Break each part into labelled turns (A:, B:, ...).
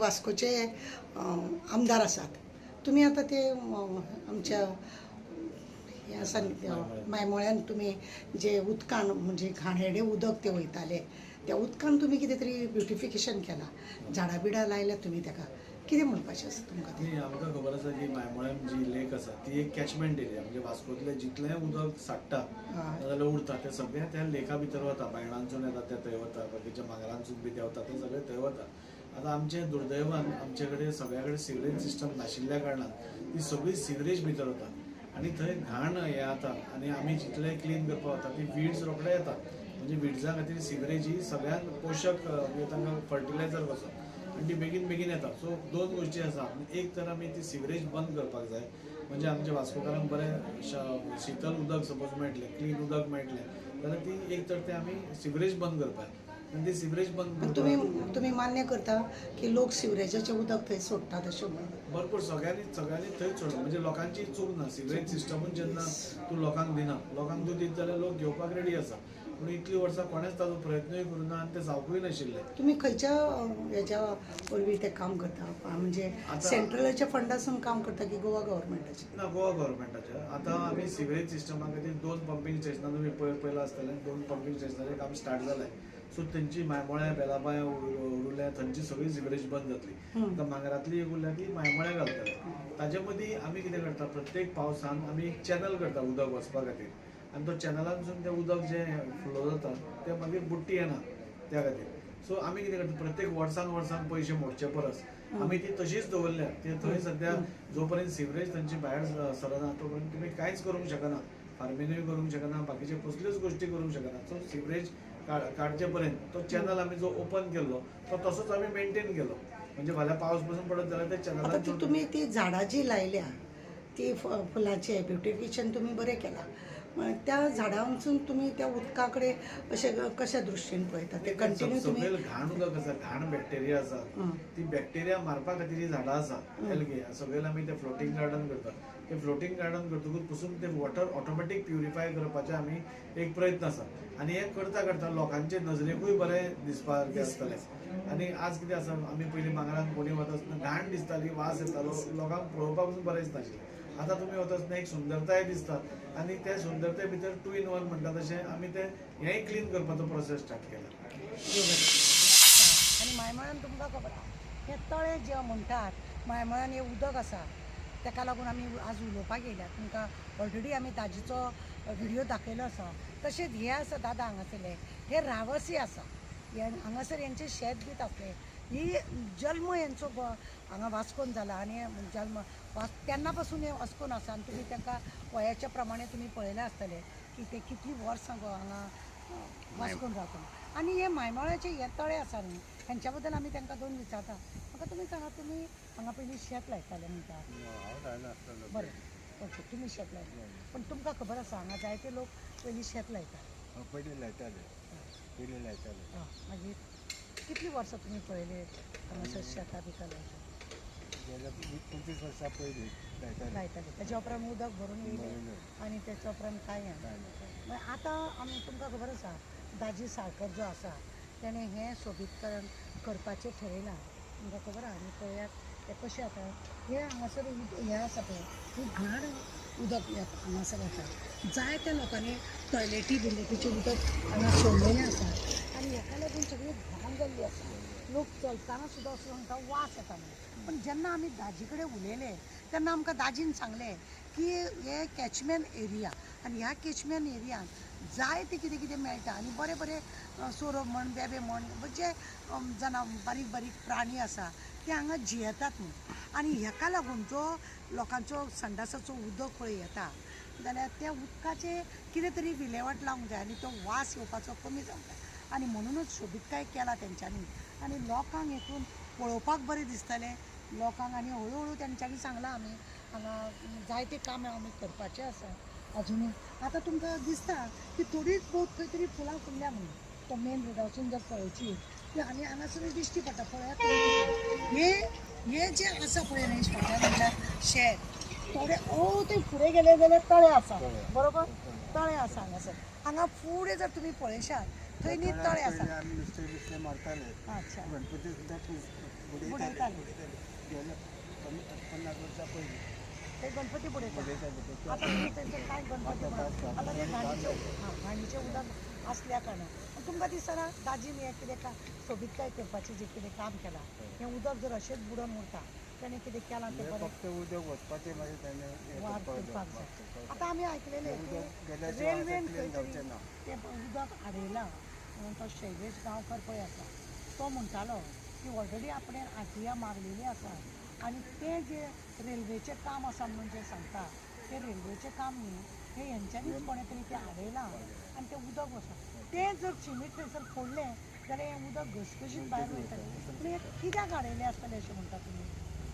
A: वास्कोचे आमदार आसात. तुम्ही आता ते आमच्या हे आसा मायमोळ्यान तुमी जे उदकान म्हणजे घाणेरडें उदक ते वयताले त्या उदकान तुमी कितें तरी ब्युटिफिकेशन केलां, झाडां बिडां लायल्यात तुमी ताका. कितें म्हणपाचें आसा तुमकां ते?
B: नाही, आमकां खबर आसा की मायमोळ्यान जी लेक आसा ती एक कॅचमेंट एरिया, म्हणजे वास्कोतलें जितलें उदक साठटा नाजाल्यार उरता तें सगळें त्या लेका भितर वता. बायणांसून येता ते थंय वता, बाकीच्या मांगरांसून बी देंवता ते सगळें थंय वता. आतां आमचें दुर्दैवान आमचे कडेन सगळ्या कडेन सिवरेज सिस्टम नाशिल्ल्या कारणान ती सगळी सिवरेज भितर वता आनी थंय घाण हें जाता. आनी आमी जितलें क्लीन करपाक वता ती विड्स रोखडे येता. म्हणजे विड्सां खातीर सिवरेज ही सगळ्यात पोशक तांकां फर्टिलायझर कसो आनी ती बेगीन बेगीन येता. सो दोन गोश्टी आसा. एक तर आमी ती सिवरेज बंद करपाक जाय, म्हणजे आमच्या वास्कोकारांक बरें शितल उदक सपोज मेळटलें, क्लीन उदक मेळटलें जाल्यार ती एक तर ते आमी सिवरेज बंद करपाक आनी ती सिवरेज बंद
A: तुम्ही मान्य करता की लोक सिवरेजाचें उदक थंय सोडटात अशें म्हणून?
B: भरपूर सगळ्यांनी थंयच सोडप, म्हणजे लोकांची चूक ना. सिवरेज सिस्टमूच जेन्ना तूं लोकांक दिना, लोकांक तूं दित जाल्यार लोक घेवपाक रेडी आसा. पूण इतलीं वर्सां कोणेच ताजो प्रयत्नूय करूना आनी तें जावपूय नाशिल्लें.
A: तुम्ही खंयच्या हेच्या वरवीं तें काम करता, म्हणजे सेंट्रलाच्या फंडासून काम करता की गोवा गव्हर्मेंटाचे?
B: ना, गोवा गव्हर्मेंटाचे. आतां आमी सिवरेज सिस्टमा खातीर 2 पंपींग स्टेशनां तुमी पयला आसतलें, 2 पंपींग स्टेशनाचें काम स्टार्ट जालें. सो थंयची मायमोळ्या बेलाबाय उरल्या थंयची सगळी सिवरेज बंद जातली. आतां मांगरातली एक उरल्या ती मायमोळ्या घालतले. ताजे मदीं आमी कितें करता, प्रत्येक पावसान आमी एक चॅनल करता उदक वचपा खातीर आनी तो चॅनलांतसून तें उदक जें फ्लो जाता तें मागीर बुट्टी येना त्या खातीर. सो आमी कितें करता, प्रत्येक वर्सान पयशे मोडचे परस आमी ती तशीच दवरल्या. ती थंय सद्या जो पर्यंत सिवरेज थंयची भायर सरना तो पर्यंत तुमी कांयच करूंक शकना. फार्मिंगूय करूंक शकना, बाकीचे कसल्योच गोश्टी करूंक शकना. सो सिवरेज काडचे पर्यंत तो चॅनल आमी जो ओपन केल्लो तो तसोच आमी मेंटेन केलो. म्हणजे फाल्यां पावस पसून पडत जाल्यार ते चॅनलान
A: तुम्ही ती झाडां जी लायल्या ती फुलांचे ब्युटिफिकेशन तुम्ही बरें केलां, त्या झाडांसून तुम्ही त्या उदका कडेन अशें कशा दृश्टीन पळयता ते कंटिन्यू तुम्ही?
B: घाण उदक आसा, घाण बॅक्टेरिया आसा, ती बॅक्टेरिया मारपा खातीर ही झाडां आसा. एलगे सगळें आमी ते फ्लोटींग गार्डन करता. ते फ्लोटींग गार्डन करतकूच पसून ते वॉटर ऑटोमॅटीक प्युरिफाय करपाचे आमी एक प्रयत्न आसा. आनी हें करता करता लोकांचे नजरेकूय बरें दिसपाक आसतलें. आनी आज कितें आसा, आमी पयलीं मांगरान कोणी वता आसतना घाण दिसताली, वास येतालो, लोकांक पळोवपाक पसून बरें दिसनाशिल्लें. आतां तुमी वता आसतना एक सुंदरताय दिसता आनी त्या सुंदरते भितर 2 in 1 म्हणटा तशें आमी ते हेंय क्लीन करपाचो प्रोसेस स्टार्ट केला.
A: आनी मायमोळ्यान तुमकां खबर आहा, हे तळे जे म्हणटात मायमोळ्यान हे उदक आसा ताका लागून आमी आज उलोवपाक येयल्यात. तुमकां ऑलरेडी आमी ताजेचो व्हिडियो दाखयलो आसा. तशेंच हे आसा दादा हांगासरले हे रावसी आसा, हांगासर हेंचें शेत बीत आसलें. ही जल्म हेंचो हांगा वास्कोन जाला आनी जल्म तेन्ना पासून हे वास्कोन आसा. आनी तुमी तांकां वयाच्या प्रमाणे तुमी पळयलें आसतलें की ते कितलीं वर्सां हांगा वास्कोन रावता. आनी हे मायमोळ्याचे हे तळे आसा न्ही, हेंच्या बद्दल आमी तांकां दोन विचारता. म्हाका तुमी सांगा, तुमी हांगा पयलीं शेत लायताले म्हणटा? बरें, ओके, तुमी शेत लायता. पण तुमकां खबर आसा हांगा जायते लोक पयलीं शेत लायतात?
C: पयलीं लायताले.
A: मागीर कितलीं वर्सां तुमी पळयले हांगासर शेतां बितां लायता?
C: 25 वर्सां पयलीं
A: लायताले. तेच्या उपरांत उदक भरून येयलें आनी तेच्या उपरांत कांय ना. आतां आमी तुमकां खबर आसा दाजी साळकर जो आसा तेणें हें सोबीतकरण करपाचें थारायलां. तुमकां खबर आहा आनी पळयात तें कशें जाता. हें हांगासर हें आसा पळय, ही घाण उदक हांगासर येता. जायत्या लोकांनी टॉयलेटी बिलेटीचें उदक हांगा सोडलेलें आसा आनी हेका लागून सगळी घाण जाल्ली आसा. लोक चलताना सुद्दां असो तांकां वास येता म्हणून. पण जेन्ना आमी दाजी कडेन उलयले तेन्ना आमकां दाजीन सांगलें की हे कॅचमेंट एरिया आनी ह्या कॅचमेंट एरियान जायते कितें कितें मेळटा आनी बरें बरें सोरोप म्हण, बेबे म्हण, जे बारीक बारीक प्राणी आसा ते हांगा जियेतात म्हणून. आनी हेका लागून जो लोकांचो संडासाचो उदक पळय येता जाल्यार त्या उदकाचे कितें तरी विलेवाट लावंक जाय आनी तो वास येवपाचो कमी जावंक जाय. आनी म्हणूनच सोबीतकाय केला तेंच्यांनी आनी लोकांक हेतून पळोवपाक बरें दिसतलें लोकांक. आनी हळू हळू तेंच्यांनी सांगलां आमी हांगा जायते काम आमी करपाचें आसा अजुनूय. आतां तुमकां दिसता की थोडीच बहुत खंय तरी फुलां फुल्ल्या म्हणून तो मेन रोडावरसून जर पळयची आनी हांगासर दिश्टी पडटा. पळयात हे जे आसा पळय न्ही फाटल्यान म्हणल्यार शेत थोडे ते फुडें गेले जाल्यार तळे आसा, बरोबर? तळे आसा हांगासर. हांगा फुडें जर तुमी पळयशात थंय न्ही तळे आसा.
C: नुस्तें मारताले.
A: अच्छा,
C: गणपती सुद्दां
A: बुडयताले.
C: गेल्या 50 वर्सां पयलीं
A: ते गणपती बुडयताले.
C: बुडयताले ते.
A: आता तुम्ही त्याचं काय गणपती बुडयता? आता ते घाणीचे उदक असल्या कारणान तुमकां दिसना दाजीन हें कितें सोबीतकाय करपाचें जें कितें काम केलां हें उदक जर अशेंच बुडोवन उरता तेणें कितें केलां तें
C: हे
A: बरें
C: फक्त उदक वचपाचें मागीर ताणें हें
A: वाद
C: करपाक
A: करपाक
C: जाय.
A: जाय. आतां आमी आयकलेलें
C: तें
A: की
C: उदक गेल्या शिवाय
A: रेल्वेन
C: क्लीन
A: खंय तरी
C: जावचें ना.
A: तें उदक आडयलां म्हणून तो शैलेश गांवकर पळय आसा तो म्हणटालो की ऑलरेडी आपणे आरटीया मारलेली आसा आनी तें जें रेल्वेचें काम आसा म्हणून जें सांगता तें रेल्वेचें काम न्ही हें हेंच्यांनीच कोणें तरी तें आडयलां आनी तें उदक वता तें जर सिमीट थंयसर फोडलें जाल्यार हें उदक घसघशीत भायर वयतलें पूण हें कित्याक आडयलें आसतलें अशें म्हणटा तुमी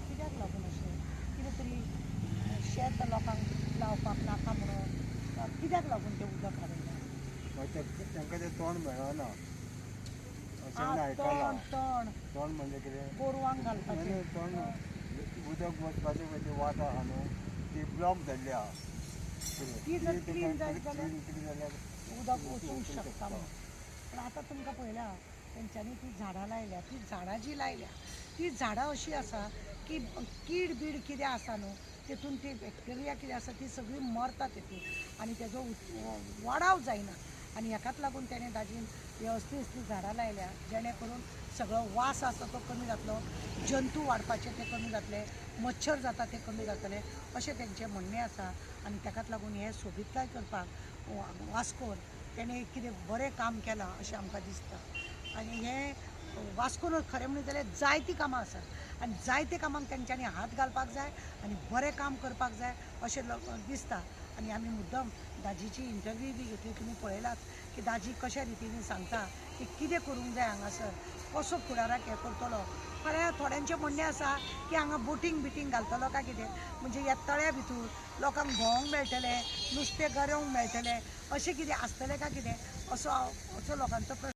A: कित्याक लागून अशें कितें तरी शेत लोकांक लावपाक नाका म्हणून कित्याक लागून तें उदक आडयलें
C: मागीर तांकां तें तोंड मेळना अशें म्हण आयकलां.
A: तण
C: तोंड म्हणजे कितें
A: गोरवांक
C: आनी
A: घालपाचें
C: तोंड उदक वचपाचें पळय वाट आहा न्हू ती ब्लॉक जाल्ली आहा.
A: ती जर क्लीन जायत जाल्यार
C: क्लीन जाल्यार
A: उदक वचूंक शकता म्हणून पण आतां तुमकां पळयलां तेंच्यांनी ती झाडां लायल्या ती झाडां जी लायल्या ती झाडां अशीं आसा की कीड बीड कितें आसा न्हू तेतून ती बॅक्टेरिया कितें आसा ती सगळी मरता तेतून आनी तेजो वाडाव जायना आनी हेकाच लागून तेणें दाजीन वेवस्थीत असली झाडां लायल्या जेणे करून सगळो वास आसा तो कमी जातलो जंतू वाडपाचे ते कमी जातले मच्छर जाता ते कमी जातले अशें तेंचें म्हणणें आसा आनी तेकाच लागून हें सोबीतकाय करपाक वास्कोन तेणें कितें बरें काम केलां अशें आमकां दिसता आनी हें वास्कोन खरें म्हणलें जाल्यार जायतीं कामां आसात आनी जायते कामांक तेंच्यांनी हात घालपाक जाय आनी बरें काम करपाक जाय अशें दिसता आनी आमी मुद्दम दाजीची इंटरव्यू बी घेतली तुमी पळयलात की दाजी कशा रितीन सांगता की कितें करूंक जाय हांगासर कसो फुडाराक हें करतलो फाल्यां थोड्यांचें म्हणणें आसा की हांगा बोटींग बिटींग घालतलो काय कितें म्हणजे ह्या तळ्या भितर लोकांक भोंवंक मेळटलें नुस्तें गरोवंक मेळटलें अशें कितें आसतलें काय कितें असो लोकांचो प्रश्न